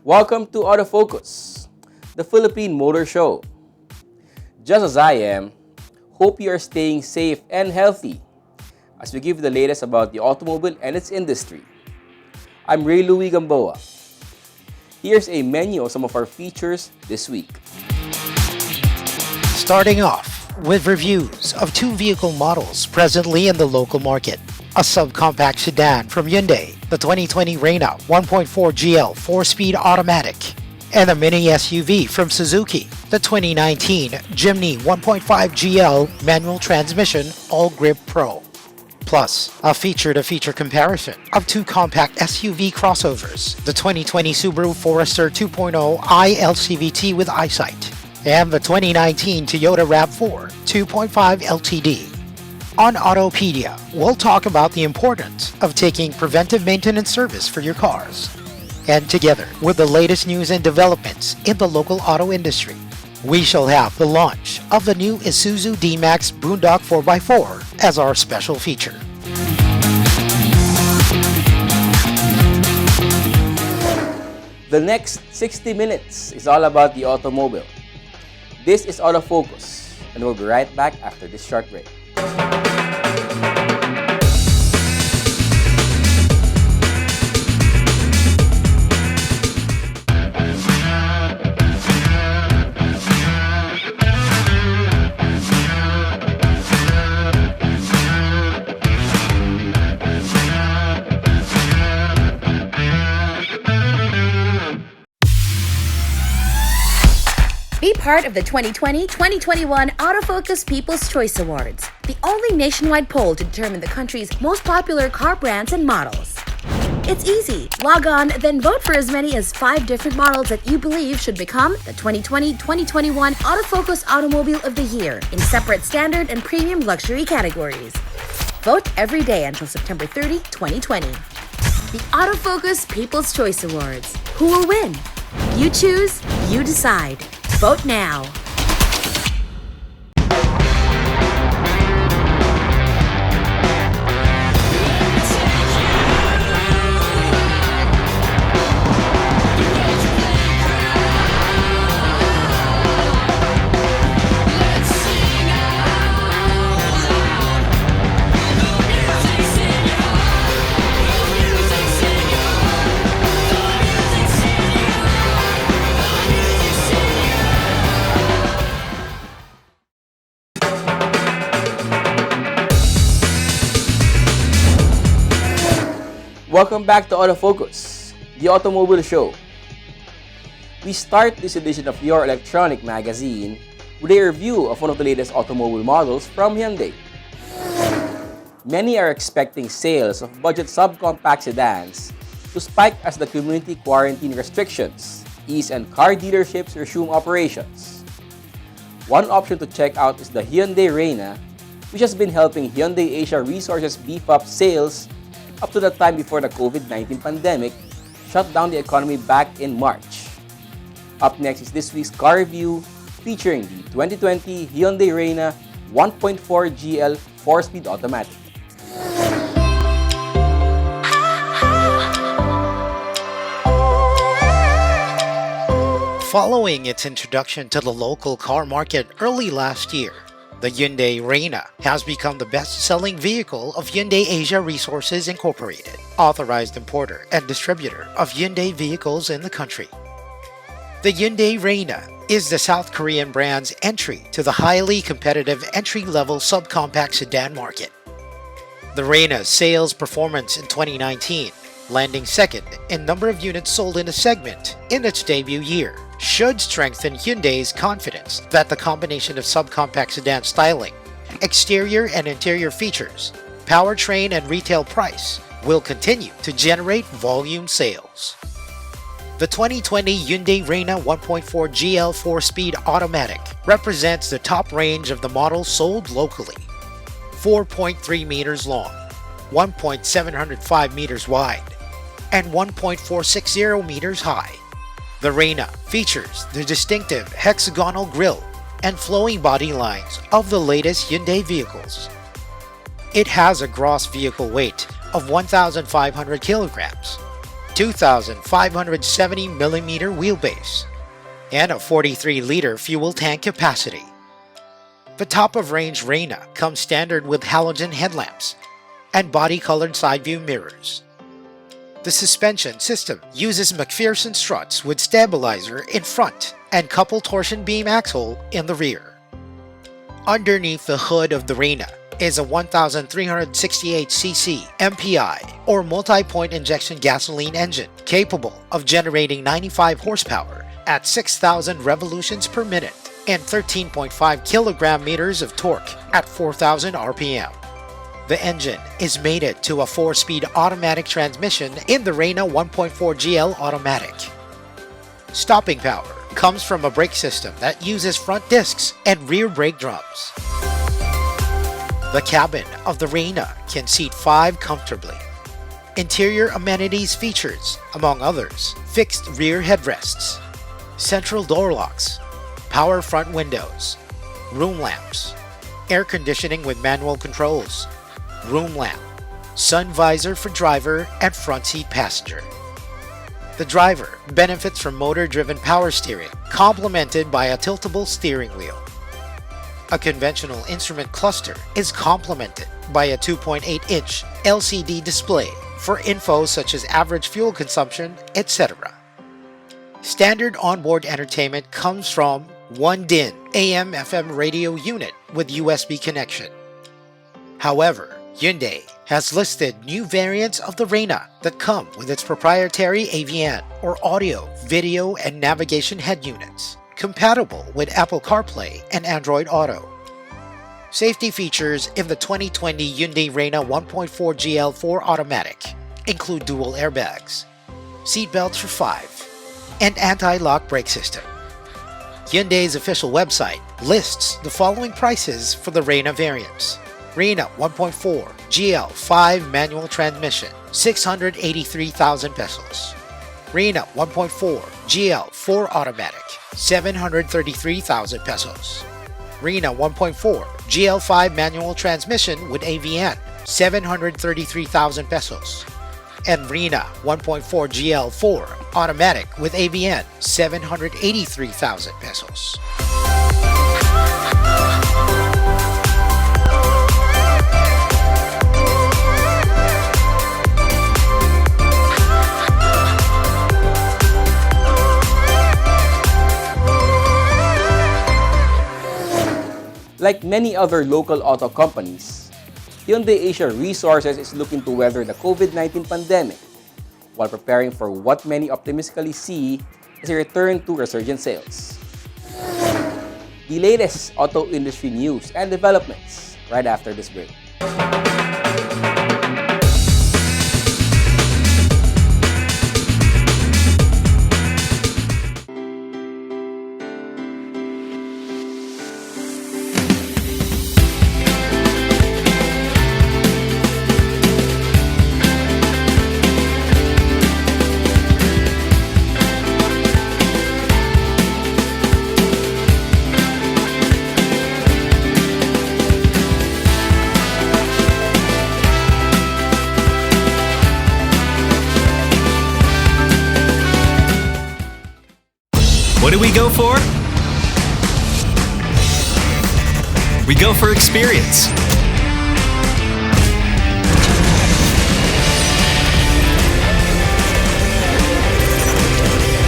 Welcome to Autofocus, the Philippine Motor Show. Just as I am, hope you are staying safe and healthy as we give you the latest about the automobile and its industry. I'm Ray Louie Gamboa. Here's a menu of some of our features this week. Starting off with reviews of two vehicle models presently in the local market. A subcompact sedan from Hyundai, the 2020 Reyna 1.4 GL 4-speed automatic, and a mini SUV from Suzuki, the 2019 Jimny 1.5 GL manual transmission All-Grip Pro. Plus, a feature-to-feature comparison of two compact SUV crossovers, the 2020 Subaru Forester 2.0 iLCVT with EyeSight, and the 2019 Toyota RAV4 2.5 LTD. On Autopedia, we'll talk about the importance of taking preventive maintenance service for your cars. And together with the latest news and developments in the local auto industry, we shall have the launch of the new Isuzu D-Max Boondock 4x4 as our special feature. The next 60 minutes is all about the automobile. This is Autofocus, and we'll be right back after this short break. Be part of the 2020-2021 Autofocus People's Choice Awards, the only nationwide poll to determine the country's most popular car brands and models. It's easy. Log on, then vote for as many as 5 different models that you believe should become the 2020-2021 Autofocus Automobile of the Year in separate standard and premium luxury categories. Vote every day until September 30, 2020. The Autofocus People's Choice Awards. Who will win? You choose, you decide. Vote now. Welcome back to Autofocus, the automobile show. We start this edition of Your Electronic Magazine with a review of one of the latest automobile models from Hyundai. Many are expecting sales of budget subcompact sedans to spike as the community quarantine restrictions ease and car dealerships resume operations. One option to check out is the Hyundai Reyna, which has been helping Hyundai Asia Resources beef up sales up to the time before the COVID-19 pandemic shut down the economy back in March. Up next is this week's car review featuring the 2020 Hyundai Reyna 1.4 GL 4-speed automatic. Following its introduction to the local car market early last year, the Hyundai Reyna has become the best-selling vehicle of Hyundai Asia Resources Incorporated, authorized importer and distributor of Hyundai vehicles in the country. The Hyundai Reyna is the South Korean brand's entry to the highly competitive entry-level subcompact sedan market. The Reyna's sales performance in 2019, landing second in number of units sold in the segment in its debut year, should strengthen Hyundai's confidence that the combination of subcompact sedan styling, exterior and interior features, powertrain and retail price will continue to generate volume sales. The 2020 Hyundai Reyna 1.4 GL 4-speed automatic represents the top range of the models sold locally. 4.3 meters long, 1.705 meters wide, and 1.460 meters high. The Reyna features the distinctive hexagonal grille and flowing body lines of the latest Hyundai vehicles. It has a gross vehicle weight of 1,500 kilograms, 2,570mm wheelbase, and a 43-liter fuel tank capacity. The top-of-range Reyna comes standard with halogen headlamps and body-colored side-view mirrors. The suspension system uses McPherson struts with stabilizer in front and couple torsion beam axle in the rear. Underneath the hood of the Reyna is a 1,368cc MPI or multi-point injection gasoline engine capable of generating 95 horsepower at 6,000 revolutions per minute and 13.5 kilogram-meters of torque at 4,000 RPM. The engine is mated to a 4-speed automatic transmission in the Reyna 1.4 GL Automatic. Stopping power comes from a brake system that uses front discs and rear brake drums. The cabin of the Reyna can seat 5 comfortably. Interior amenities features, among others, fixed rear headrests, central door locks, power front windows, room lamps, air conditioning with manual controls, room lamp, sun visor for driver and front seat passenger. The driver benefits from motor-driven power steering, complemented by a tiltable steering wheel. A conventional instrument cluster is complemented by a 2.8-inch LCD display for info such as average fuel consumption, etc. Standard onboard entertainment comes from one DIN AM/FM radio unit with USB connection. However, Hyundai has listed new variants of the Reyna that come with its proprietary AVN or audio, video, and navigation head units, compatible with Apple CarPlay and Android Auto. Safety features in the 2020 Hyundai Reyna 1.4 GL4 Automatic include dual airbags, seat belts for 5, and anti-lock brake system. Hyundai's official website lists the following prices for the Reyna variants. Reyna 1.4 GL 5 manual transmission, 683,000 pesos. Reyna 1.4 GL 4 automatic, 733,000 pesos. Reyna 1.4 GL 5 manual transmission with AVN, 733,000 pesos. And Reyna 1.4 GL 4 automatic with AVN, 783,000 pesos. Like many other local auto companies, Hyundai Asia Resources is looking to weather the COVID-19 pandemic while preparing for what many optimistically see as a return to resurgent sales. The latest auto industry news and developments right after this break. What do we go for? We go for experience.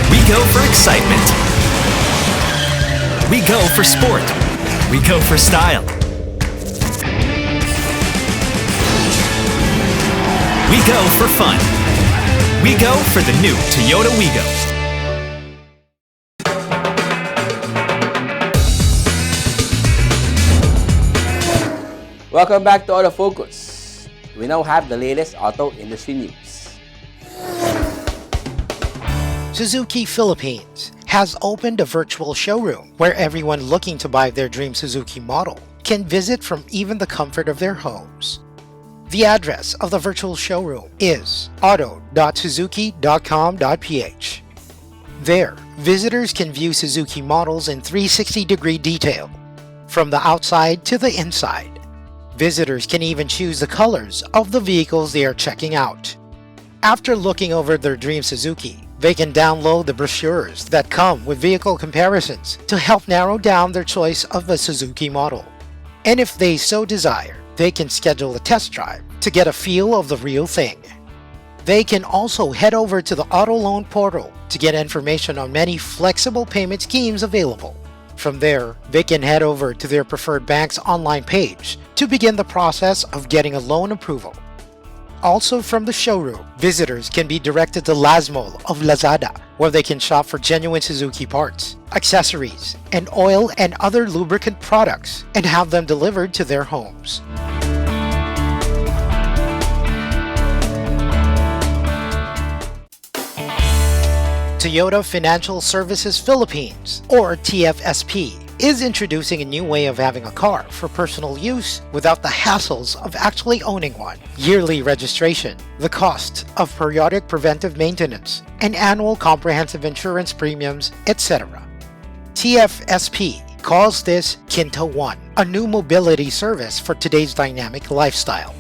We go for excitement. We go for sport. We go for style. We go for fun. We go for the new Toyota Wigo. Welcome back to Autofocus. We now have the latest auto industry news. Suzuki Philippines has opened a virtual showroom where everyone looking to buy their dream Suzuki model can visit from even the comfort of their homes. The address of the virtual showroom is auto.suzuki.com.ph. There, visitors can view Suzuki models in 360-degree detail, from the outside to the inside. Visitors can even choose the colors of the vehicles they are checking out. After looking over their dream Suzuki, they can download the brochures that come with vehicle comparisons to help narrow down their choice of a Suzuki model. And if they so desire, they can schedule a test drive to get a feel of the real thing. They can also head over to the Auto Loan portal to get information on many flexible payment schemes available. From there, they can head over to their preferred bank's online page to begin the process of getting a loan approval. Also from the showroom, visitors can be directed to Lazmall of Lazada, where they can shop for genuine Suzuki parts, accessories, and oil and other lubricant products and have them delivered to their homes. Toyota Financial Services Philippines, or TFSP, is introducing a new way of having a car for personal use without the hassles of actually owning one. Yearly registration, the cost of periodic preventive maintenance, and annual comprehensive insurance premiums, etc. TFSP calls this Kinto One, a new mobility service for today's dynamic lifestyle.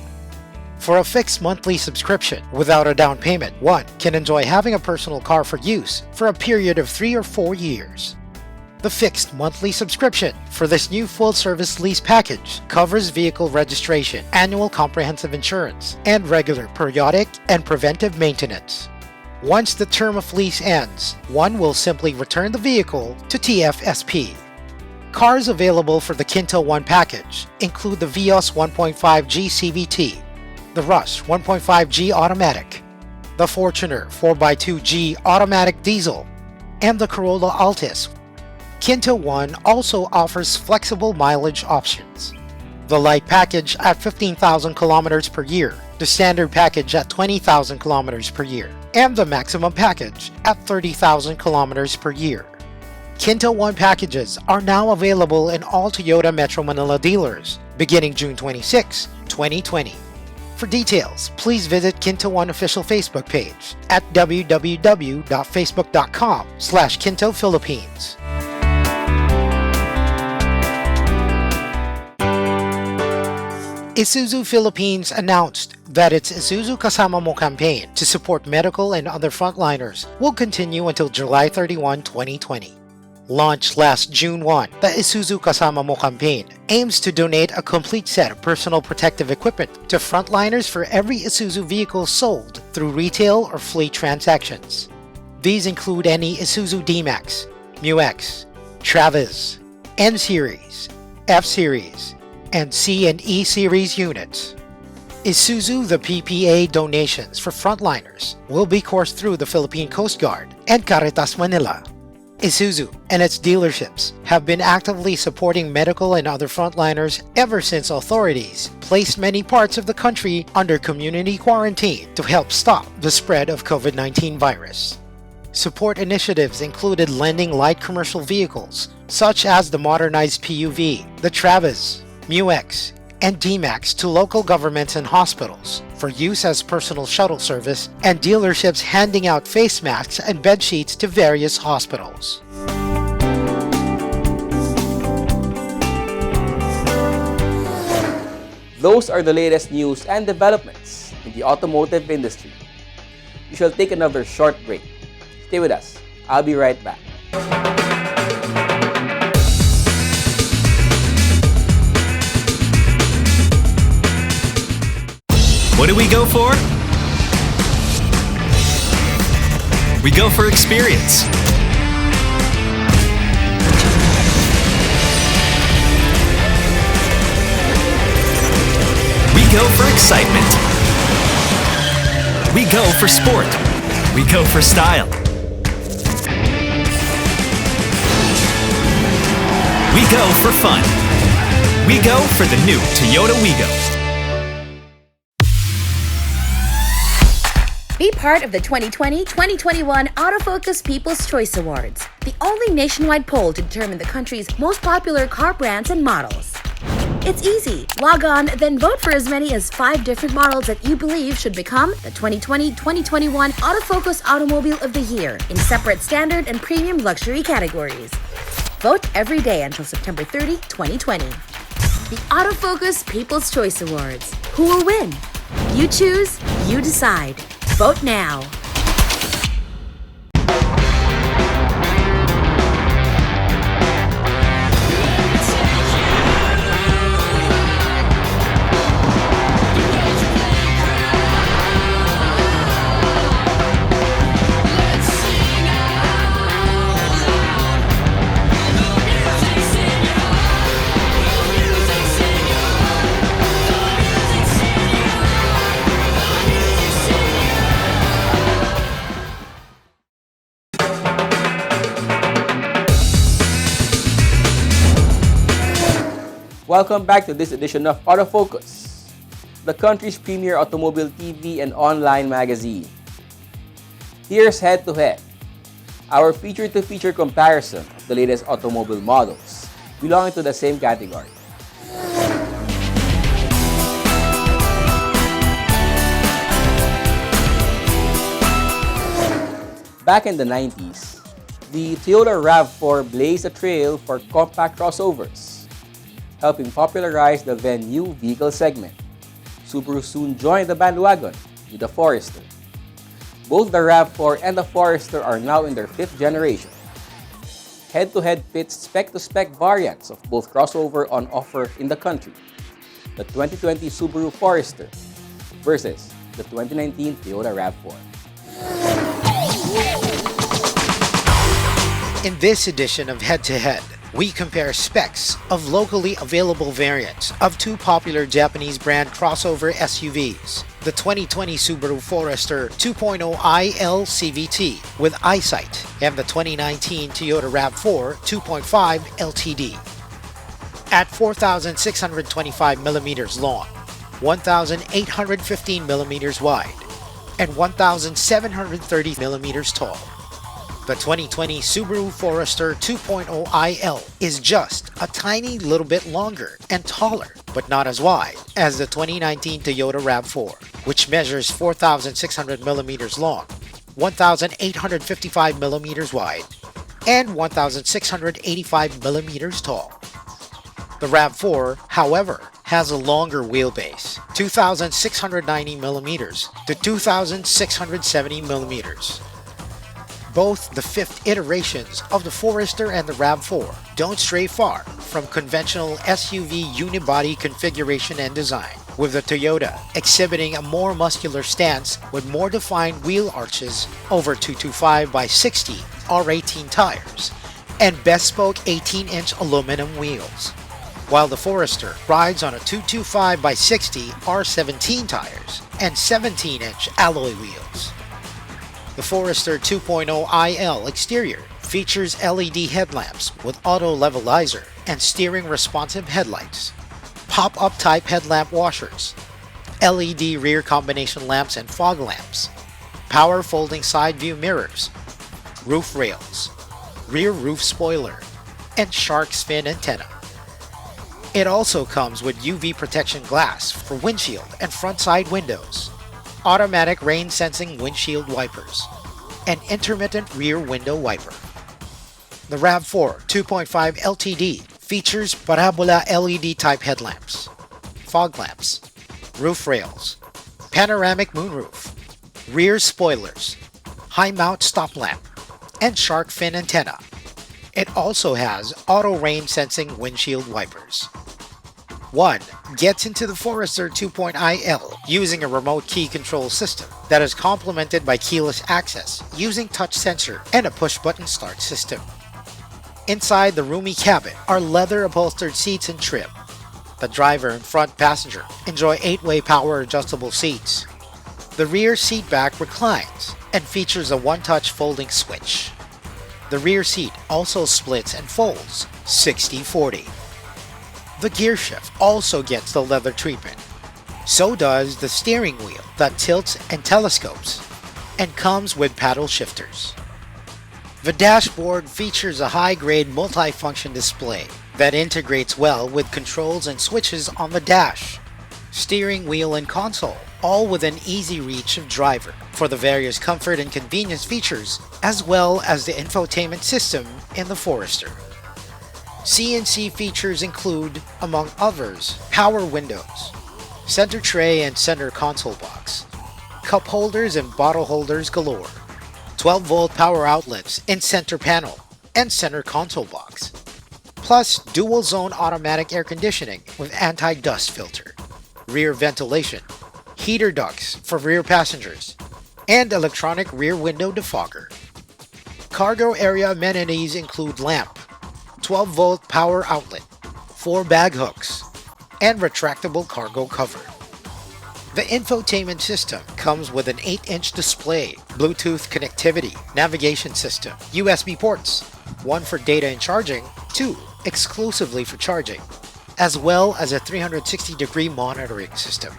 For a fixed monthly subscription without a down payment, one can enjoy having a personal car for use for a period of 3 or 4 years. The fixed monthly subscription for this new full-service lease package covers vehicle registration, annual comprehensive insurance, and regular periodic and preventive maintenance. Once the term of lease ends, one will simply return the vehicle to TFSP. Cars available for the Kinto One package include the Vios 1.5G CVT, the Rush 1.5G Automatic, the Fortuner 4x2G Automatic Diesel, and the Corolla Altis. Kinto One also offers flexible mileage options. The light package at 15,000 kilometers per year, the standard package at 20,000 kilometers per year, and the maximum package at 30,000 kilometers per year. Kinto One packages are now available in all Toyota Metro Manila dealers beginning June 26, 2020. For details, please visit Kinto One official Facebook page at www.facebook.com/Kinto Philippines. Isuzu Philippines announced that its Isuzu Kasama Mo campaign to support medical and other frontliners will continue until July 31, 2020. Launched last June 1, the Isuzu Kasama Mo campaign aims to donate a complete set of personal protective equipment to frontliners for every Isuzu vehicle sold through retail or fleet transactions. These include any Isuzu D-Max, MU-X, Travis, N-Series, F-Series, and C and E Series units. Isuzu the PPA donations for frontliners will be coursed through the Philippine Coast Guard and Caritas Manila. Isuzu and its dealerships have been actively supporting medical and other frontliners ever since authorities placed many parts of the country under community quarantine to help stop the spread of COVID-19 virus. Support initiatives included lending light commercial vehicles such as the modernized PUV, the Travis, MU-X, and D-Max to local governments and hospitals for use as personal shuttle service, and dealerships handing out face masks and bed sheets to various hospitals. Those are the latest news and developments in the automotive industry. We shall take another short break. Stay with us. I'll be right back. What do we go for? We go for experience. We go for excitement. We go for sport. We go for style. We go for fun. We go for the new Toyota WeGo. Be part of the 2020-2021 Autofocus People's Choice Awards, the only nationwide poll to determine the country's most popular car brands and models. It's easy. Log on, then vote for as many as 5 different models that you believe should become the 2020-2021 Autofocus Automobile of the Year in separate standard and premium luxury categories. Vote every day until September 30, 2020. The Autofocus People's Choice Awards. Who will win? You choose, you decide. Vote now. Welcome back to this edition of Autofocus, the country's premier automobile TV and online magazine. Here's Head to Head, our feature-to-feature comparison of the latest automobile models belonging to the same category. Back in the 90s, the Toyota RAV4 blazed a trail for compact crossovers, helping popularize the then new vehicle segment. Subaru soon joined the bandwagon with the Forester. Both the RAV4 and the Forester are now in their 5th generation. Head-to-head pits spec-to-spec variants of both crossover on offer in the country. The 2020 Subaru Forester versus the 2019 Toyota RAV4. In this edition of Head to Head, we compare specs of locally available variants of two popular Japanese brand crossover SUVs, the 2020 Subaru Forester 2.0i LCVT with EyeSight and the 2019 Toyota RAV4 2.5 LTD. At 4,625mm long, 1,815mm wide, and 1,730mm tall, the 2020 Subaru Forester 2.0iL is just a tiny little bit longer and taller, but not as wide as the 2019 Toyota RAV4, which measures 4,600mm long, 1,855mm wide, and 1,685mm tall. The RAV4, however, has a longer wheelbase, 2,690mm to 2,670mm. Both the 5th iterations of the Forester and the RAV4 don't stray far from conventional SUV unibody configuration and design, with the Toyota exhibiting a more muscular stance with more defined wheel arches over 225 by 60 R18 tires and bespoke 18-inch aluminum wheels, while the Forester rides on a 225 by 60 R17 tires and 17-inch alloy wheels. The Forester 2.0iL exterior features LED headlamps with auto levelizer and steering responsive headlights, pop-up type headlamp washers, LED rear combination lamps and fog lamps, power folding side view mirrors, roof rails, rear roof spoiler, and shark's fin antenna. It also comes with UV protection glass for windshield and front side windows, automatic rain sensing windshield wipers, and intermittent rear window wiper. The RAV4 2.5 LTD features parabola LED type headlamps, fog lamps, roof rails, panoramic moonroof, rear spoilers, high mount stop lamp, and shark fin antenna. It also has auto rain sensing windshield wipers. One gets into the Forester 2.iL using a remote key control system that is complemented by keyless access using touch sensor and a push-button start system. Inside the roomy cabin are leather upholstered seats and trim. The driver and front passenger enjoy 8-way power adjustable seats. The rear seat back reclines and features a one-touch folding switch. The rear seat also splits and folds 60-40. The gear shift also gets the leather treatment. So does the steering wheel that tilts and telescopes and comes with paddle shifters. The dashboard features a high-grade multi-function display that integrates well with controls and switches on the dash, steering wheel and console, all within easy reach of driver for the various comfort and convenience features, as well as the infotainment system in the Forester. CNC features include, among others, power windows, center tray and center console box, cup holders and bottle holders galore, 12-volt power outlets in center panel and center console box, plus dual-zone automatic air conditioning with anti-dust filter, rear ventilation, heater ducts for rear passengers, and electronic rear window defogger. Cargo area amenities include lamp, 12-volt power outlet, 4 bag hooks, and retractable cargo cover. The infotainment system comes with an 8-inch display, Bluetooth connectivity, navigation system, USB ports, 1 for data and charging, 2 exclusively for charging, as well as a 360-degree monitoring system.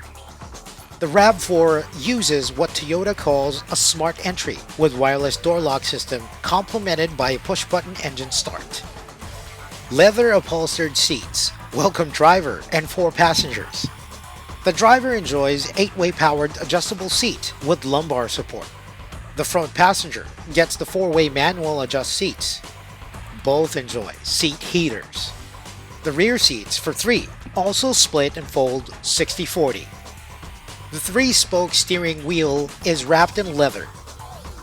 The RAV4 uses what Toyota calls a smart entry with wireless door lock system complemented by a push-button engine start. Leather upholstered seats welcome driver and 4 passengers. The driver enjoys 8-way powered adjustable seat with lumbar support. The front passenger gets the 4-way manual adjust seats. Both enjoy seat heaters. The rear seats for 3 also split and fold 60-40. The 3-spoke steering wheel is wrapped in leather.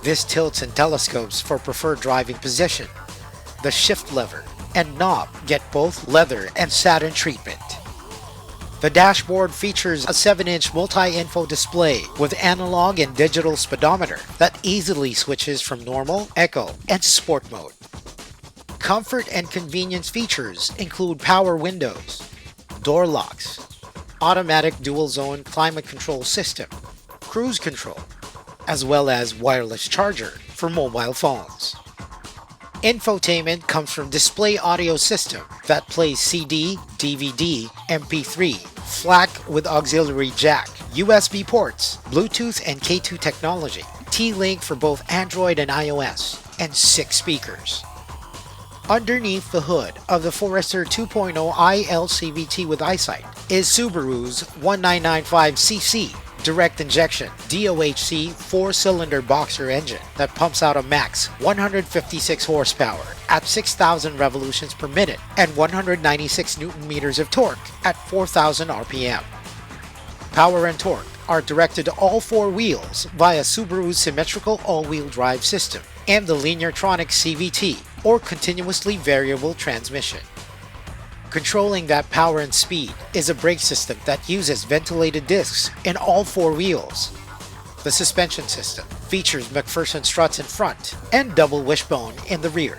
This tilts and telescopes for preferred driving position. The shift lever and knob get both leather and satin treatment. The dashboard features a 7-inch multi-info display with analog and digital speedometer that easily switches from normal, eco, and sport mode. Comfort and convenience features include power windows, door locks, automatic dual-zone climate control system, cruise control, as well as wireless charger for mobile phones. Infotainment comes from display audio system that plays CD, DVD, MP3, FLAC with auxiliary jack, USB ports, Bluetooth and K2 technology, T-Link for both Android and iOS, and 6 speakers. Underneath the hood of the Forester 2.0 ILCVT with EyeSight is Subaru's 1995cc direct injection DOHC 4-cylinder boxer engine that pumps out a max 156 horsepower at 6,000 revolutions per minute and 196 Nm of torque at 4,000 RPM. Power and torque are directed to all 4 wheels via Subaru's symmetrical all-wheel drive system and the Lineartronic CVT or continuously variable transmission. Controlling that power and speed is a brake system that uses ventilated discs in all 4 wheels. The suspension system features McPherson struts in front and double wishbone in the rear.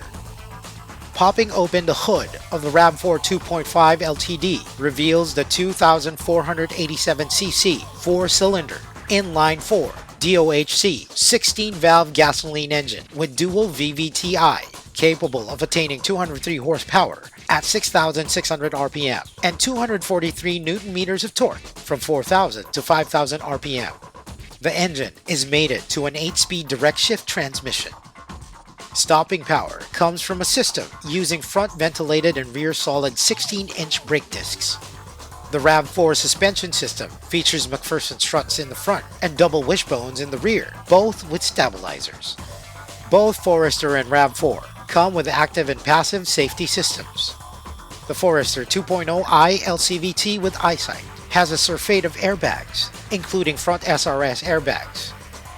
Popping open the hood of the RAV4 2.5 LTD reveals the 2,487cc 4-cylinder inline-4 DOHC 16-valve gasoline engine with dual VVTi capable of attaining 203 horsepower at 6,600 RPM and 243 Nm of torque from 4,000 to 5,000 RPM. The engine is mated to an 8-speed direct shift transmission. Stopping power comes from a system using front ventilated and rear solid 16-inch brake discs. The RAV4 suspension system features McPherson struts in the front and double wishbones in the rear, both with stabilizers. Both Forester and RAV4 come with active and passive safety systems. The Forester 2.0 ILCVT with EyeSight has a surfeit of airbags, including front SRS airbags,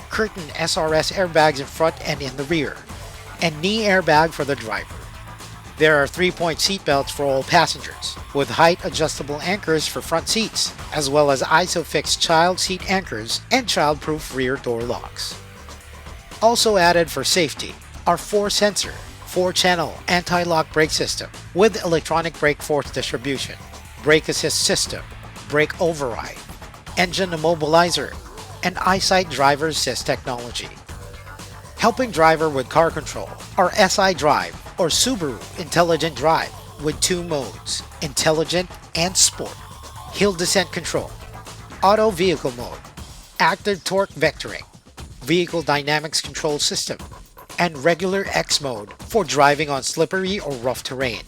curtain SRS airbags in front and in the rear, and knee airbag for the driver. There are 3-point seatbelts for all passengers, with height-adjustable anchors for front seats, as well as ISOFIX child seat anchors and child-proof rear door locks. Also added for safety are 4-sensor, 4-channel anti-lock brake system with electronic brake force distribution, brake assist system, brake override, engine immobilizer, and EyeSight driver assist technology. Helping driver with car control are SI Drive or Subaru Intelligent Drive with 2 modes, Intelligent and Sport, hill descent control, auto vehicle mode, active torque vectoring, vehicle dynamics control system, and regular X mode for driving on slippery or rough terrain.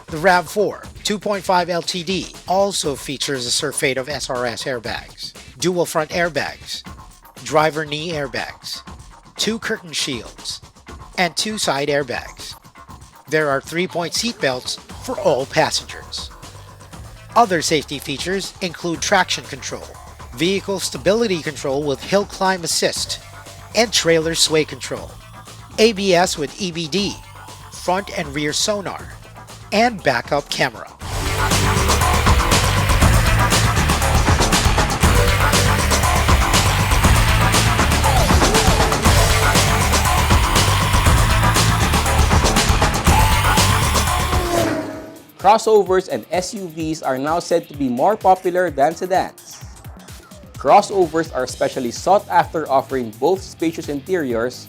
The RAV4 2.5 LTD also features a surfeit of SRS airbags, dual front airbags, driver knee airbags, 2 curtain shields, and 2 side airbags. There are 3-point seatbelts for all passengers. Other safety features include traction control, vehicle stability control with hill climb assist, and trailer sway control, ABS with EBD, front and rear sonar, and backup camera. Crossovers and SUVs are now said to be more popular than sedans. Crossovers are especially sought after, offering both spacious interiors,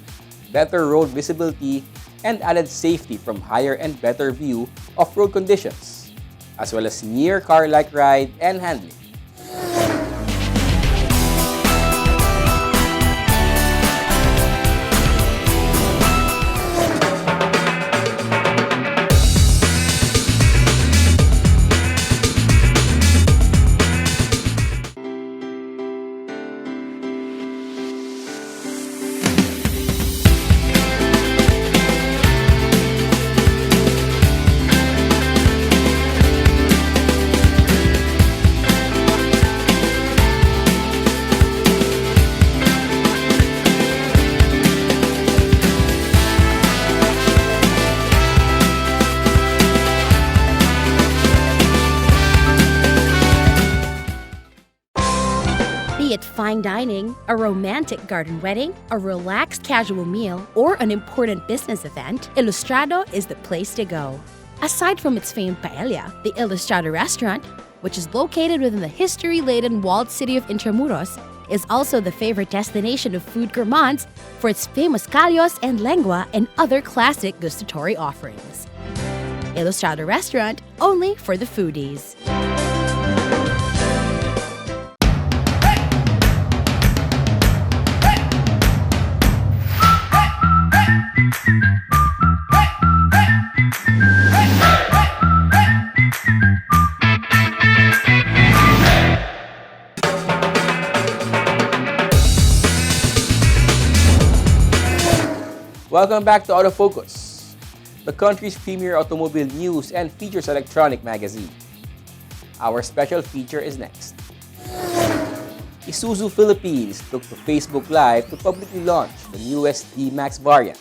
better road visibility, and added safety from higher and better view of road conditions, as well as near car-like ride and handling. Be it fine dining, a romantic garden wedding, a relaxed casual meal, or an important business event, Ilustrado is the place to go. Aside from its famed paella, the Ilustrado restaurant, which is located within the history-laden walled city of Intramuros, is also the favorite destination of food gourmands for its famous callos and lengua and other classic gustatory offerings. Ilustrado restaurant, only for the foodies. Welcome back to Autofocus, the country's premier automobile news and features electronic magazine. Our special feature is next. Isuzu Philippines took to Facebook Live to publicly launch the newest D-Max variant.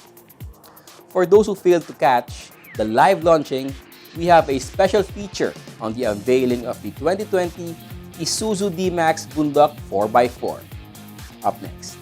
For those who failed to catch the live launching, we have a special feature on the unveiling of the 2020 Isuzu D-Max Bundock 4x4. Up next.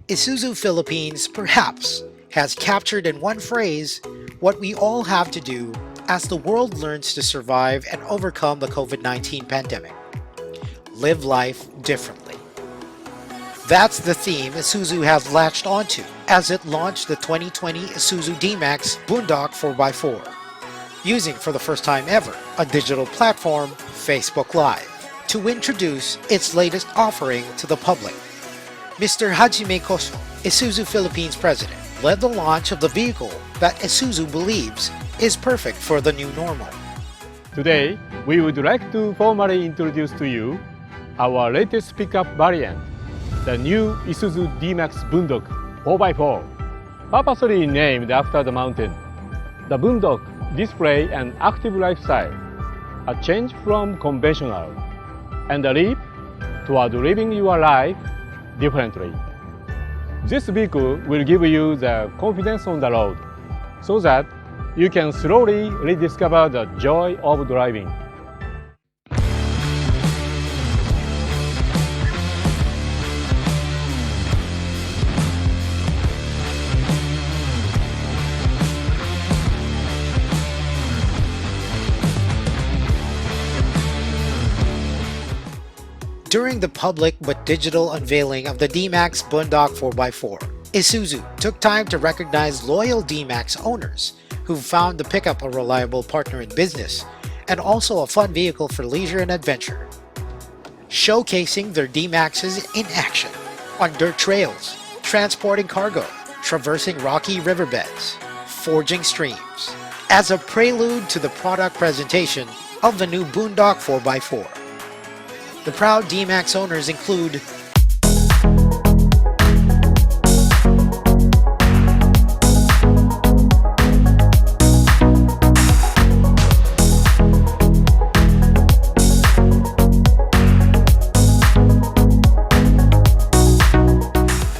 Isuzu Philippines perhaps has captured in one phrase what we all have to do as the world learns to survive and overcome the COVID-19 pandemic. Live life differently. That's the theme Isuzu has latched onto as it launched the 2020 Isuzu D-Max Bundock 4x4, using for the first time ever a digital platform, Facebook Live, to introduce its latest offering to the public. Mr. Hajime Koso, Isuzu Philippines president, led the launch of the vehicle that Isuzu believes is perfect for the new normal. Today, we would like to formally introduce to you our latest pickup variant, the new Isuzu D-Max Bundock 4x4, purposely named after the mountain. The Bundock displays an active lifestyle, a change from conventional, and a leap toward living your life differently. This vehicle will give you the confidence on the road so that you can slowly rediscover the joy of driving. During the public but digital unveiling of the D-Max Bundock 4x4, Isuzu took time to recognize loyal D-Max owners who found the pickup a reliable partner in business and also a fun vehicle for leisure and adventure, showcasing their D-Maxes in action on dirt trails, transporting cargo, traversing rocky riverbeds, forging streams, as a prelude to the product presentation of the new Boondock 4x4. The proud D-Max owners include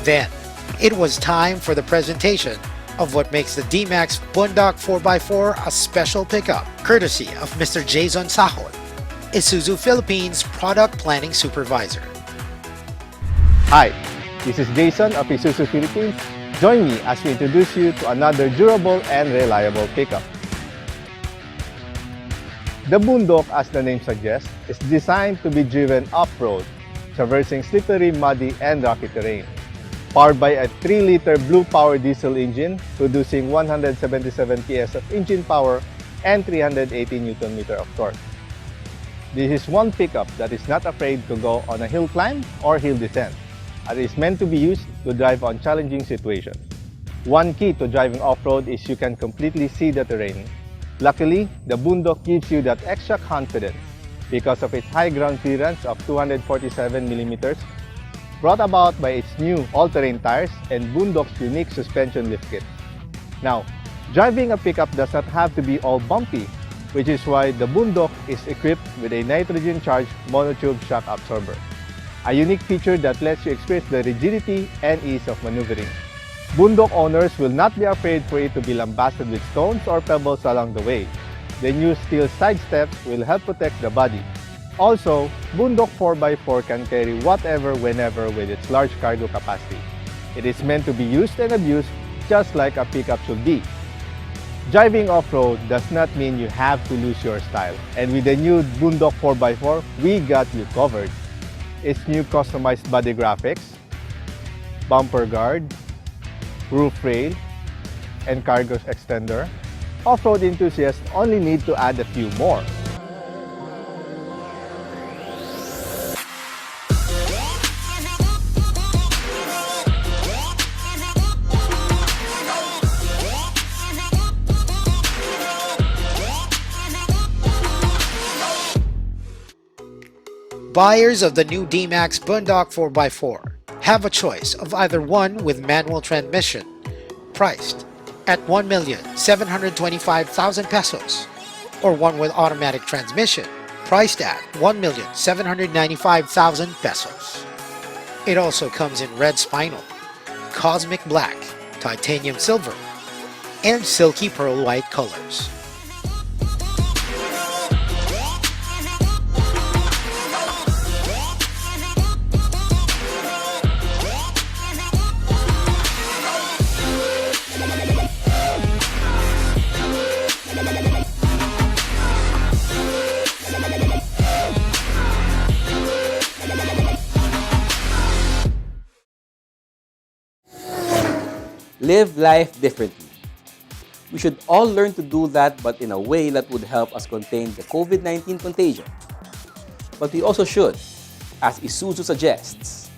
Then, it was time for the presentation of what makes the D-Max Boondock 4x4 a special pickup, courtesy of Mr. Jason Sahon, Isuzu Philippines Product Planning Supervisor. Hi, this is Jason of Isuzu Philippines. Join me as we introduce you to another durable and reliable pickup. The Boondock, as the name suggests, is designed to be driven off-road, traversing slippery, muddy, and rocky terrain. Powered by a 3-liter Blue Power diesel engine, producing 177 PS of engine power and 380 Nm of torque. This is one pickup that is not afraid to go on a hill climb or hill descent, and is meant to be used to drive on challenging situations. One key to driving off-road is you can completely see the terrain. Luckily, the Boondock gives you that extra confidence because of its high ground clearance of 247 mm, brought about by its new all-terrain tires and Boondock's unique suspension lift kit. Now, driving a pickup does not have to be all bumpy, which is why the Boondock is equipped with a nitrogen-charged monotube shock absorber, a unique feature that lets you experience the rigidity and ease of maneuvering. Boondock owners will not be afraid for it to be lambasted with stones or pebbles along the way. The new steel side steps will help protect the body. Also, Boondock 4x4 can carry whatever whenever with its large cargo capacity. It is meant to be used and abused just like a pickup should be. Driving off-road does not mean you have to lose your style, and with the new Boondock 4x4, we got you covered. Its new customized body graphics, bumper guard, roof rail, and cargo extender, off-road enthusiasts only need to add a few more. Buyers of the new D-Max Boondock 4x4 have a choice of either one with manual transmission, priced at 1,725,000 pesos, or one with automatic transmission, priced at 1,795,000 pesos. It also comes in red spinal, cosmic black, titanium silver, and silky pearl white colors. Live life differently. We should all learn to do that, but in a way that would help us contain the COVID-19 contagion. But we also should, as Isuzu suggests,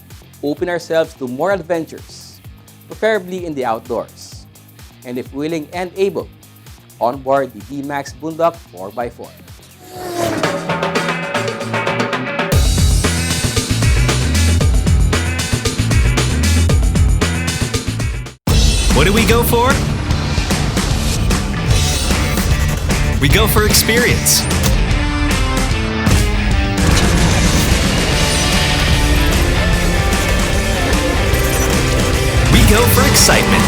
open ourselves to more adventures, preferably in the outdoors, and if willing and able, onboard the D-Max Boondock 4x4. What do we go for? We go for experience. We go for excitement.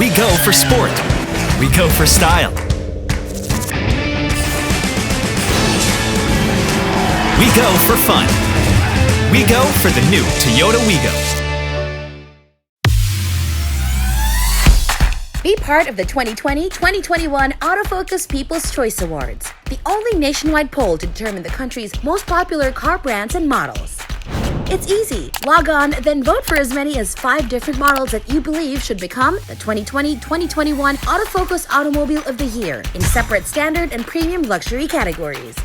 We go for sport. We go for style. We go for fun. We go for the new Toyota Wigo. Be part of the 2020-2021 Autofocus People's Choice Awards, the only nationwide poll to determine the country's most popular car brands and models. It's easy. Log on, then vote for as many as 5 different models that you believe should become the 2020-2021 Autofocus Automobile of the Year in separate standard and premium luxury categories.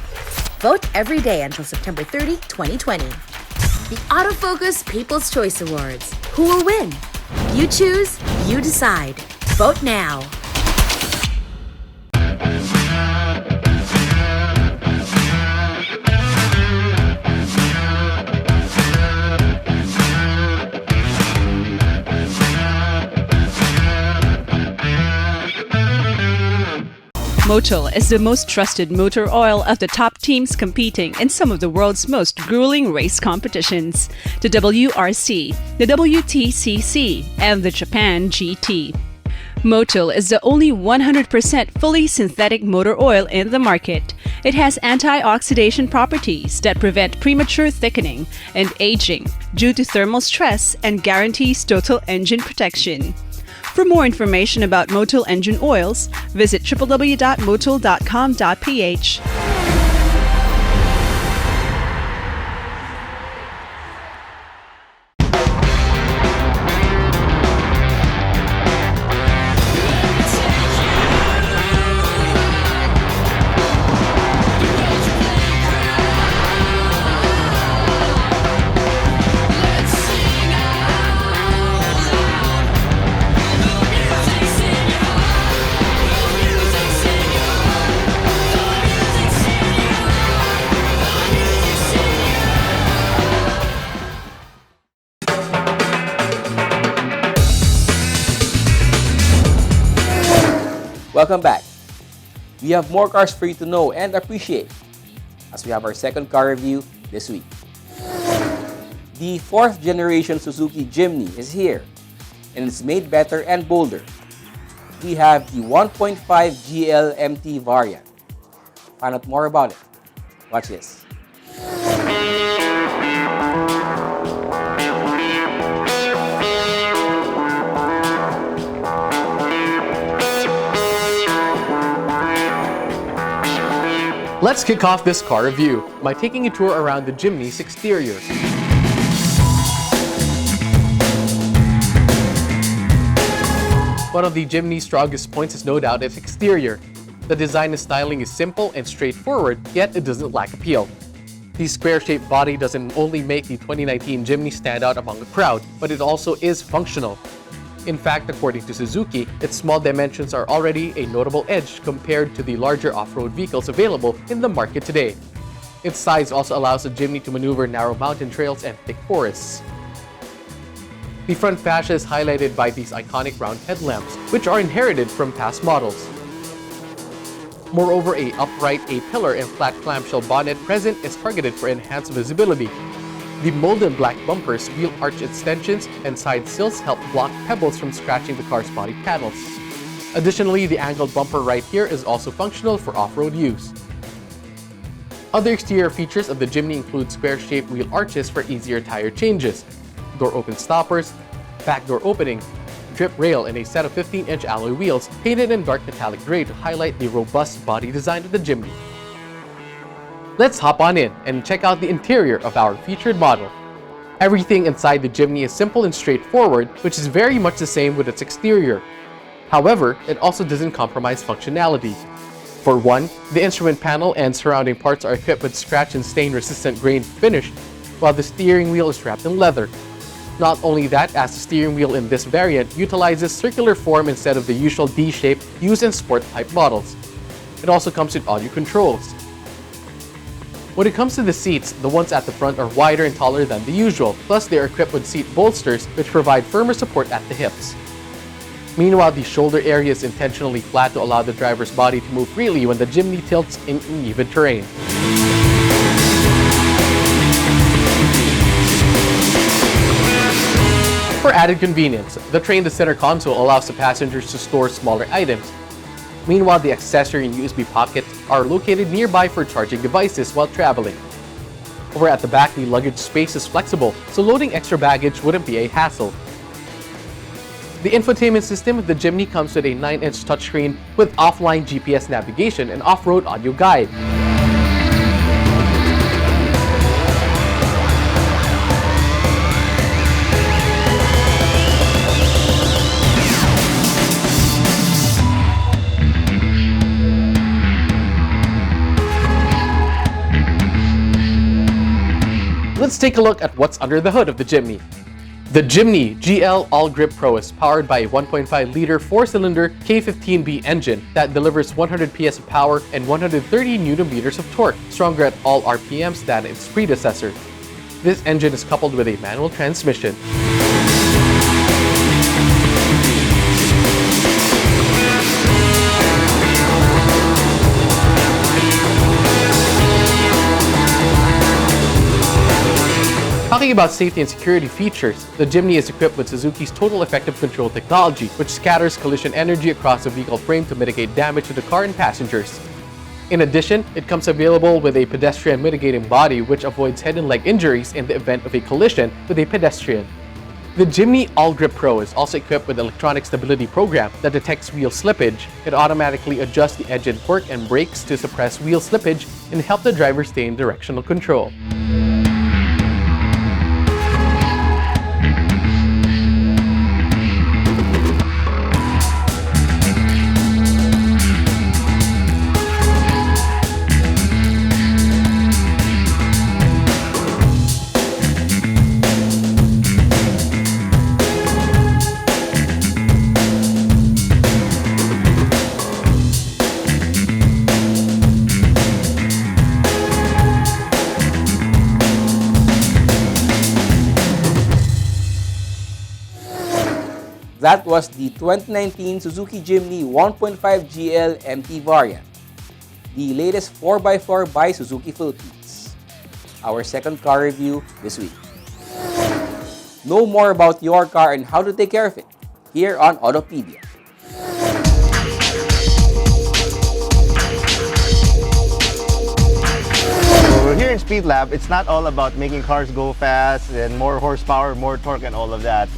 Vote every day until September 30, 2020. The Autofocus People's Choice Awards. Who will win? You choose, you decide. Vote now. Motul is the most trusted motor oil of the top teams competing in some of the world's most grueling race competitions: the WRC, the WTCC, and the Japan GT. Motul is the only 100% fully synthetic motor oil in the market. It has antioxidant properties that prevent premature thickening and aging due to thermal stress and guarantees total engine protection. For more information about Motul engine oils, visit www.motul.com.ph. Welcome back. We have more cars for you to know and appreciate as we have our second car review this week. The 4th generation Suzuki Jimny is here and it's made better and bolder. We have the 1.5 GL MT variant. Find out more about it. Watch this. Let's kick off this car review by taking a tour around the Jimny's exterior. One of the Jimny's strongest points is no doubt its exterior. The design and styling is simple and straightforward, yet it doesn't lack appeal. The square-shaped body doesn't only make the 2019 Jimny stand out among the crowd, but it also is functional. In fact, according to Suzuki, its small dimensions are already a notable edge compared to the larger off-road vehicles available in the market today. Its size also allows the Jimny to maneuver narrow mountain trails and thick forests. The front fascia is highlighted by these iconic round headlamps, which are inherited from past models. Moreover, a upright A-pillar and flat clamshell bonnet present is targeted for enhanced visibility. The molded black bumpers, wheel arch extensions, and side sills help block pebbles from scratching the car's body panels. Additionally, the angled bumper right here is also functional for off-road use. Other exterior features of the Jimny include square-shaped wheel arches for easier tire changes, door open stoppers, back door opening, drip rail, and a set of 15-inch alloy wheels painted in dark metallic gray to highlight the robust body design of the Jimny. Let's hop on in and check out the interior of our featured model. Everything inside the Jimny is simple and straightforward, which is very much the same with its exterior. However, it also doesn't compromise functionality. For one, the instrument panel and surrounding parts are equipped with scratch and stain-resistant grain finish, while the steering wheel is wrapped in leather. Not only that, as the steering wheel in this variant utilizes circular form instead of the usual D shape used in sport-type models. It also comes with audio controls. When it comes to the seats, the ones at the front are wider and taller than the usual, plus they are equipped with seat bolsters which provide firmer support at the hips. Meanwhile, the shoulder area is intentionally flat to allow the driver's body to move freely when the Jimny tilts in uneven terrain. For added convenience, the tray in the center console allows the passengers to store smaller items. Meanwhile, the accessory and USB pockets are located nearby for charging devices while traveling. Over at the back, the luggage space is flexible, so loading extra baggage wouldn't be a hassle. The infotainment system of the Jimny comes with a 9-inch touchscreen with offline GPS navigation and off-road audio guide. Let's take a look at what's under the hood of the Jimny. The Jimny GL All Grip Pro is powered by a 1.5-liter 4-cylinder K15B engine that delivers 100 PS of power and 130 Nm of torque, stronger at all RPMs than its predecessor. This engine is coupled with a manual transmission. Talking about safety and security features, the Jimny is equipped with Suzuki's Total Effective Control technology, which scatters collision energy across the vehicle frame to mitigate damage to the car and passengers. In addition, it comes available with a pedestrian mitigating body which avoids head and leg injuries in the event of a collision with a pedestrian. The Jimny All Grip Pro is also equipped with an electronic stability program that detects wheel slippage. It automatically adjusts the engine torque and brakes to suppress wheel slippage and help the driver stay in directional control. That was the 2019 Suzuki Jimny 1.5 GL MT variant, the latest 4x4 by Suzuki Philippines. Our second car review this week. Know more about your car and how to take care of it here on Autopedia. So here in Speed Lab, it's not all about making cars go fast and more horsepower, more torque and all of that.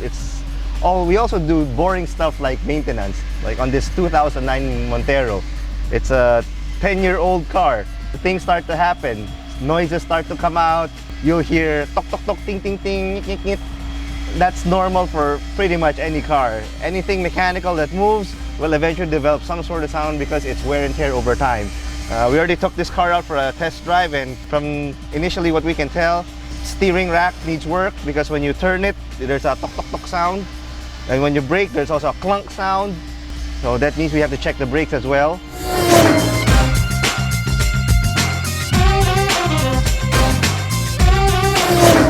We also do boring stuff like maintenance. Like on this 2009 Montero, it's a 10-year-old car. Things start to happen. Noises start to come out. You'll hear tok tok tok, ting ting ting, nyik nyik nyik. That's normal for pretty much any car. Anything mechanical that moves will eventually develop some sort of sound because it's wear and tear over time. We already took this car out for a test drive, and from initially what we can tell, steering rack needs work because when you turn it, there's a tok tok tok sound. And when you brake, there's also a clunk sound. So that means we have to check the brakes as well.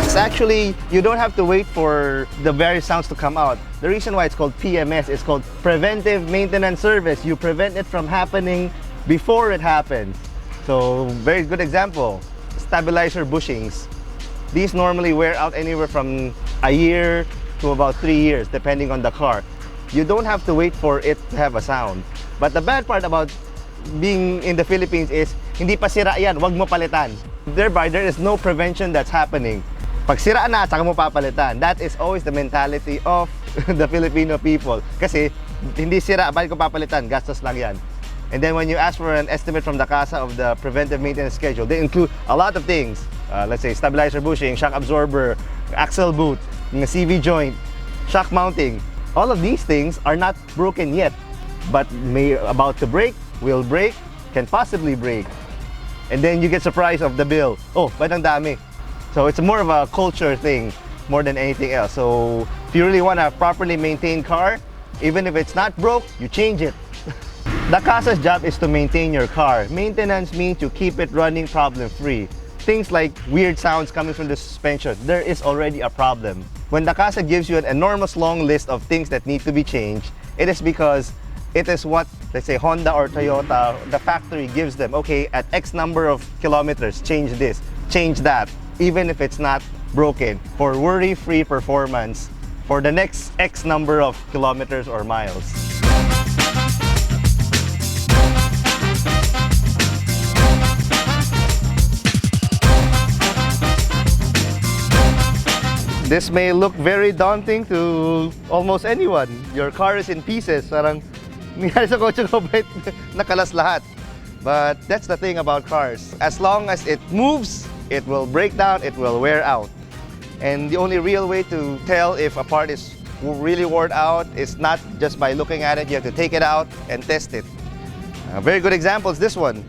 It's actually, you don't have to wait for the various sounds to come out. The reason why it's called PMS is called Preventive Maintenance Service. You prevent it from happening before it happens. So, very good example, stabilizer bushings. These normally wear out anywhere from a year to about 3 years, depending on the car. You don't have to wait for it to have a sound. But the bad part about being in the Philippines is, hindi pa sira yan, wag mo palitan. Thereby, there is no prevention that's happening. Pag sira na, saka mo papalitan. That is always the mentality of the Filipino people. Kasi, hindi sira, bakit ko papalitan? Gastos lang yan. And then when you ask for an estimate from the CASA of the preventive maintenance schedule, they include a lot of things. Let's say stabilizer bushing, shock absorber, axle boot, CV joint, shock mounting. All of these things are not broken yet, but about to break, will break, can possibly break. And then you get surprised of the bill. Oh, ba't ang dami? So it's more of a culture thing more than anything else. So if you really want a properly maintained car, even if it's not broke, you change it. The CASA's job is to maintain your car. Maintenance means you keep it running problem-free. Things like weird sounds coming from the suspension, there is already a problem. When the CASA gives you an enormous long list of things that need to be changed, it is because it is what, let's say, Honda or Toyota, the factory gives them. Okay, at X number of kilometers, change this, change that, even if it's not broken, for worry-free performance for the next X number of kilometers or miles. This may look very daunting to almost anyone. Your car is in pieces. Parang nangyari sa kotse ko, ba't nakalas lahat? But that's the thing about cars. As long as it moves, it will break down, it will wear out. And the only real way to tell if a part is really worn out is not just by looking at it. You have to take it out and test it. A very good example is this one.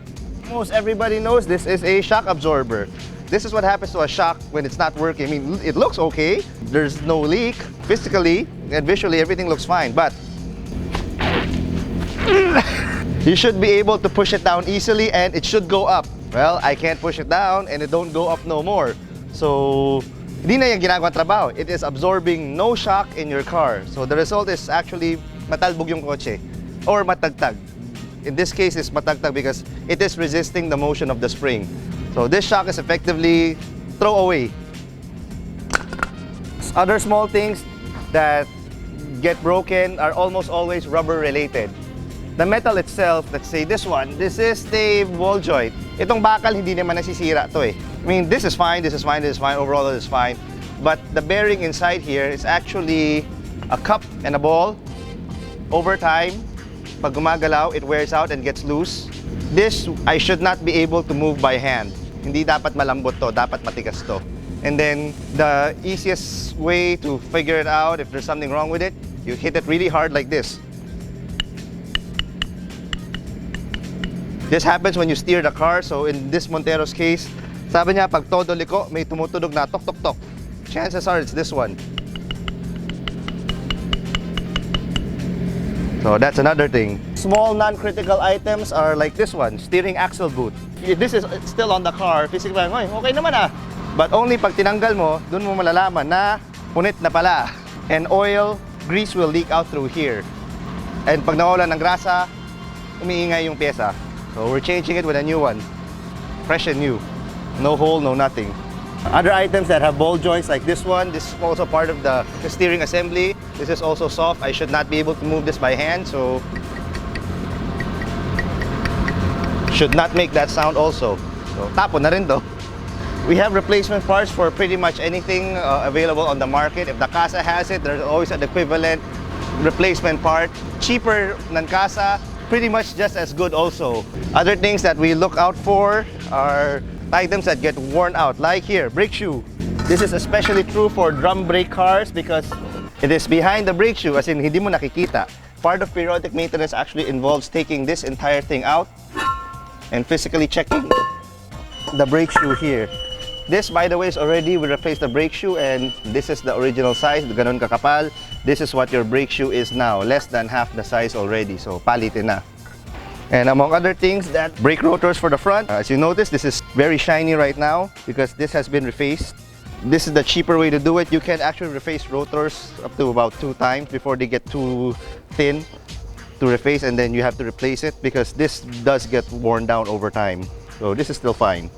Most everybody knows this is a shock absorber. This is what happens to a shock when it's not working. I mean, it looks okay. There's no leak. Physically and visually, everything looks fine. But you should be able to push it down easily and it should go up. Well, I can't push it down and it don't go up no more. So, hindi na yung ginagawang trabaho. It is absorbing no shock in your car. So the result is actually matalbog yung kotse or matagtag. In this case, it's matagtag because it is resisting the motion of the spring. So this shock is effectively throw away. Other small things that get broken are almost always rubber related. The metal itself, let's say this one, this is the ball joint. Itong bakal, hindi naman nasisira to eh. I mean, this is fine, this is fine, this is fine, overall this is fine. But the bearing inside here is actually a cup and a ball. Over time, pag gumagalaw, it wears out and gets loose. This, I should not be able to move by hand. Hindi dapat malambot to, dapat matigas to. And then, the easiest way to figure it out, if there's something wrong with it, you hit it really hard like this. This happens when you steer the car, so in this Montero's case, sabi niya, pag todo liko, may tumutunog na tok tok tok. Chances are it's this one. So that's another thing. Small non-critical items are like this one, steering axle boot. If this is still on the car, physically, okay naman ah. But only pag tinanggal mo, dun mo malalaman na punit na pala. And oil, grease will leak out through here. And pag nawalan ng grasa, umiingay yung pyesa. So we're changing it with a new one. Fresh and new. No hole, no nothing. Other items that have ball joints like this one, this is also part of the steering assembly. This is also soft. I should not be able to move this by hand, so should not make that sound also. So tapon na rin to. We have replacement parts for pretty much anything available on the market. If the Casa has it, there's always an equivalent replacement part. Cheaper than Casa, pretty much just as good also. Other things that we look out for are items that get worn out, like here, brake shoe. This is especially true for drum brake cars because it is behind the brake shoe, as in hindi mo nakikita. Part of periodic maintenance actually involves taking this entire thing out and physically checking the brake shoe here. This, by the way, is already, we replaced the brake shoe and this is the original size, ganon kakapal. This is what your brake shoe is now, less than half the size already, so palitin na. And among other things, that brake rotors for the front. As you notice, this is very shiny right now because this has been refaced. This is the cheaper way to do it. You can actually reface rotors up to about 2 times before they get too thin to reface, and then you have to replace it because this does get worn down over time. So this is still fine.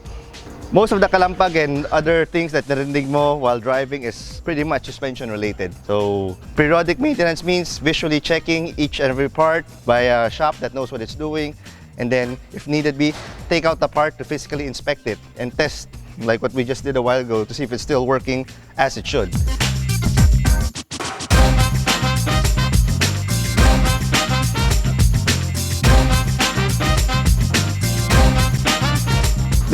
Most of the kalampag and other things that narinig mo while driving is pretty much suspension related. So periodic maintenance means visually checking each and every part by a shop that knows what it's doing, and then if needed be, take out the part to physically inspect it and test, like what we just did a while ago, to see if it's still working as it should.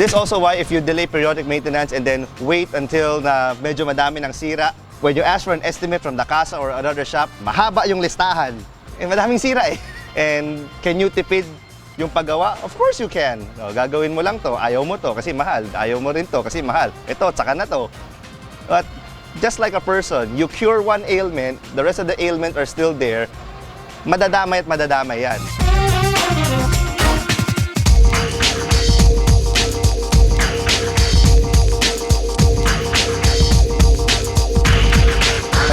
This is also why if you delay periodic maintenance and then wait until na medyo madami ng sira, when you ask for an estimate from the Casa or another shop, mahaba yung listahan. Eh, madaming sira eh. And can you tipid yung paggawa? Of course you can. No, gagawin mo lang to, ayaw mo to kasi mahal. Ayaw mo rin to kasi mahal. Ito, tsaka na to. But just like a person, you cure one ailment, the rest of the ailment are still there, madadamay at madadamay yan.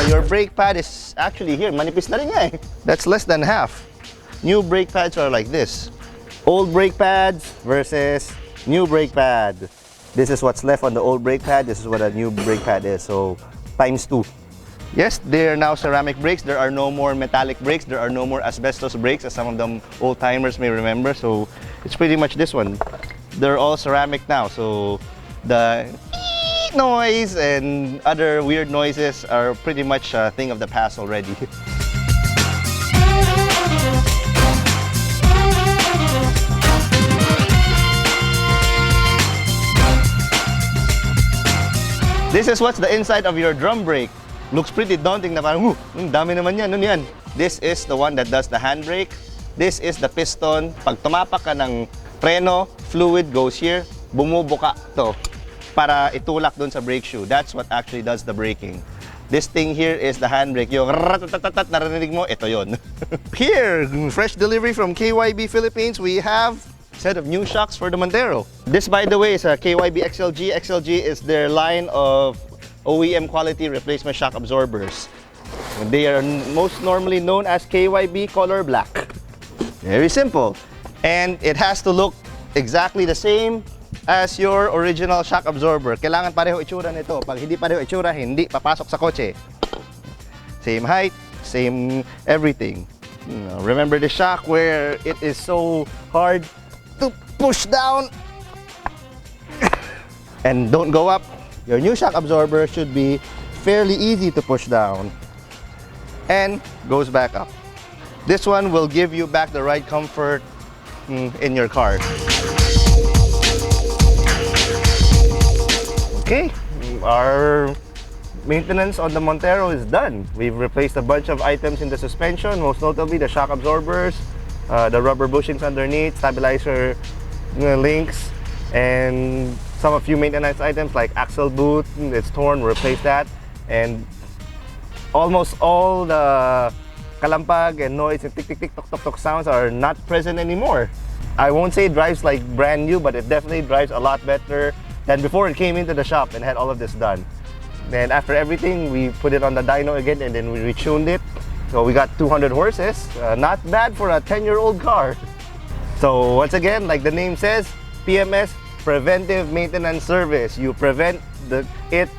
Your brake pad is actually here, manipis na rin nga eh. That's less than half. New brake pads are like this. Old brake pads versus new brake pad. This is what's left on the old brake pad. This is what a new brake pad is, so times 2. Yes, they are now ceramic brakes. There are no more metallic brakes. There are no more asbestos brakes, as some of them old-timers may remember. So it's pretty much this one. They're all ceramic now, so the noise and other weird noises are pretty much a thing of the past already. This is what's the inside of your drum brake. Looks pretty daunting na parang, dami naman yan, ano yan? This is the one that does the handbrake. This is the piston. Pag tumapak ka ng preno, fluid goes here, bumubuka to. para itulak dun sa brake shoe. That's what actually does the braking. This thing here is the handbrake. Yung ratatatat narinig mo, ito yon. Here, fresh delivery from KYB Philippines, we have a set of new shocks for the Montero. This, by the way, is a KYB XLG. XLG is their line of OEM quality replacement shock absorbers. They are most normally known as KYB Color Black. Very simple. And it has to look exactly the same as your original shock absorber. Kailangan pareho itsura nito. Pag hindi pareho itsura, hindi papasok sa kotse. Same height, same everything. Remember the shock where it is so hard to push down and don't go up? Your new shock absorber should be fairly easy to push down and goes back up. This one will give you back the right comfort in your car. Okay, our maintenance on the Montero is done. We've replaced a bunch of items in the suspension, most notably the shock absorbers, the rubber bushings underneath, stabilizer links, and a few maintenance items like axle boot. It's torn, we replaced that, and almost all the kalampag and noise and tick tick tick tok tok tok sounds are not present anymore. I won't say it drives like brand new, but it definitely drives a lot better than before it came into the shop and had all of this done. Then after everything, we put it on the dyno again and then we retuned it. So we got 200 horses. Not bad for a 10-year-old car. So once again, like the name says, PMS, Preventive Maintenance Service. You prevent it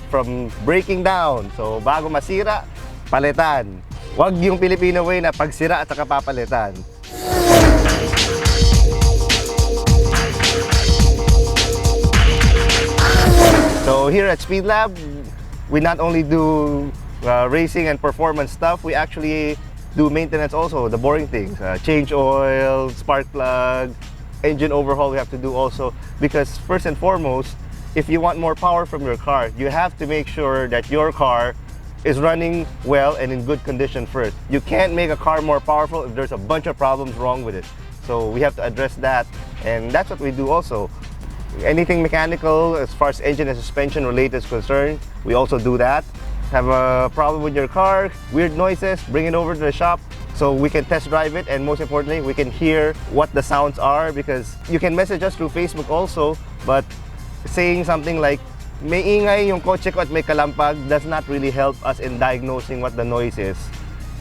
from breaking down. So bago masira, palitan. Wag yung Filipino way na pagsira at saka papalitan. So here at Speed Lab, we not only do racing and performance stuff, we actually do maintenance also, the boring things. Change oil, spark plug, engine overhaul we have to do also. Because first and foremost, if you want more power from your car, you have to make sure that your car is running well and in good condition first. You can't make a car more powerful if there's a bunch of problems wrong with it. So we have to address that, and that's what we do also. Anything mechanical as far as engine and suspension related is concerned, we also do that. Have a problem with your car, weird noises, bring it over to the shop so we can test drive it, and most importantly, we can hear what the sounds are, because you can message us through Facebook also, but saying something like, may ingay yung kotse ko at may kalampag does not really help us in diagnosing what the noise is.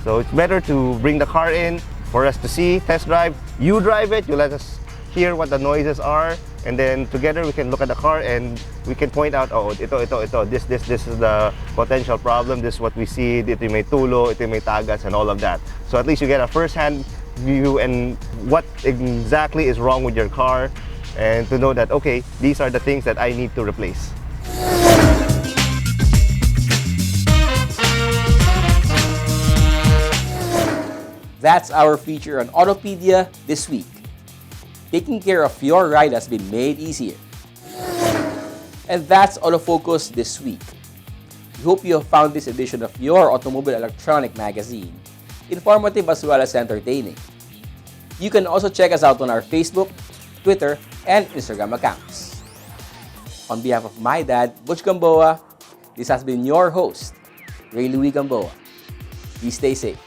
So it's better to bring the car in for us to see, test drive. You drive it, you let us hear what the noises are, and then together we can look at the car and we can point out, oh, ito, this is the potential problem, this is what we see, ito may tulo, ito may tagas, and all of that. So at least you get a first-hand view and what exactly is wrong with your car, and to know that, okay, these are the things that I need to replace. That's our feature on Autopedia this week. Taking care of your ride has been made easier. And that's Autofocus this week. We hope you have found this edition of your Automobile Electronic magazine informative as well as entertaining. You can also check us out on our Facebook, Twitter, and Instagram accounts. On behalf of my dad, Butch Gamboa, this has been your host, Ray Louie Gamboa. Please stay safe.